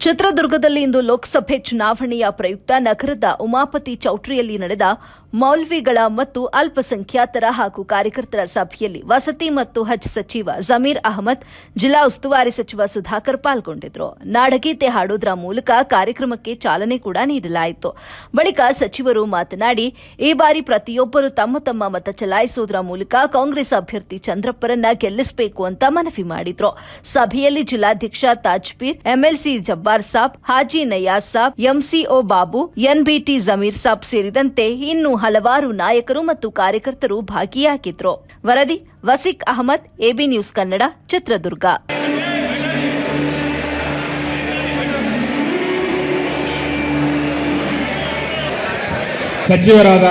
ಚಿತ್ರದುರ್ಗದಲ್ಲಿ ಇಂದು ಲೋಕಸಭೆ ಚುನಾವಣೆಯ ಪ್ರಯುಕ್ತ ನಗರದ ಉಮಾಪತಿ ಚೌಟ್ರಿಯಲ್ಲಿ ನಡೆದ ಮೌಲ್ವಿಗಳ ಮತ್ತು ಅಲ್ಪಸಂಖ್ಯಾತರ ಹಾಗೂ ಕಾರ್ಯಕರ್ತರ ಸಭೆಯಲ್ಲಿ ವಸತಿ ಮತ್ತು ಹಜ್ ಸಚಿವ ಜಮೀರ್ ಅಹಮದ್, ಜಿಲ್ಲಾ ಉಸ್ತುವಾರಿ ಸಚಿವ ಸುಧಾಕರ್ ಪಾಲ್ಗೊಂಡಿದ್ದರು. ನಾಡಗೀತೆ ಹಾಡುವುದರ ಮೂಲಕ ಕಾರ್ಯಕ್ರಮಕ್ಕೆ ಚಾಲನೆ ಕೂಡ ನೀಡಲಾಯಿತು. ಬಳಿಕ ಸಚಿವರು ಮಾತನಾಡಿ, ಈ ಬಾರಿ ಪ್ರತಿಯೊಬ್ಬರು ತಮ್ಮ ತಮ್ಮ ಮತ ಚಲಾಯಿಸುವುದರ ಮೂಲಕ ಕಾಂಗ್ರೆಸ್ ಅಭ್ಯರ್ಥಿ ಚಂದ್ರಪ್ಪರನ್ನ ಗೆಲ್ಲಿಸಬೇಕು ಅಂತ ಮನವಿ ಮಾಡಿದ್ರು. ಸಭೆಯಲ್ಲಿ ಜಿಲ್ಲಾಧ್ಯಕ್ಷ ತಾಜ್ಪೀರ್, ಎಂಎಲ್ಸಿ ಜಬ್ಬಾರ್ ಸಾಬ್, ಹಾಜಿ ನಯಾಜ್ ಸಾಬ್, ಎಂಸಿಒ ಬಾಬು, ಎನ್ಬಿಟಿ ಜಮೀರ್ ಸಾಬ್ ಸೇರಿದಂತೆ ಇನ್ನೂ ಹಲವಾರು ನಾಯಕರು ಮತ್ತು ಕಾರ್ಯಕರ್ತರು ಭಾಗಿಯಾಗಿದ್ರು. ವರದಿ ವಸೀಕ್ ಅಹಮದ್, ಎಬಿ ನ್ಯೂಸ್ ಕನ್ನಡ, ಚಿತ್ರದುರ್ಗ. ಸಚಿವರಾದ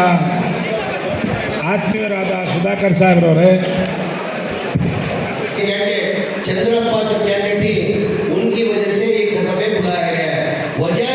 ಆತ್ಮೀಯರಾದ ಸುಧಾಕರ್ ಸಾಹೇಬ್ರವರೇ, चंद्रप्पा जो कैंडिडेट उनकी वजह से एक सभा बुलाया गया है। वजह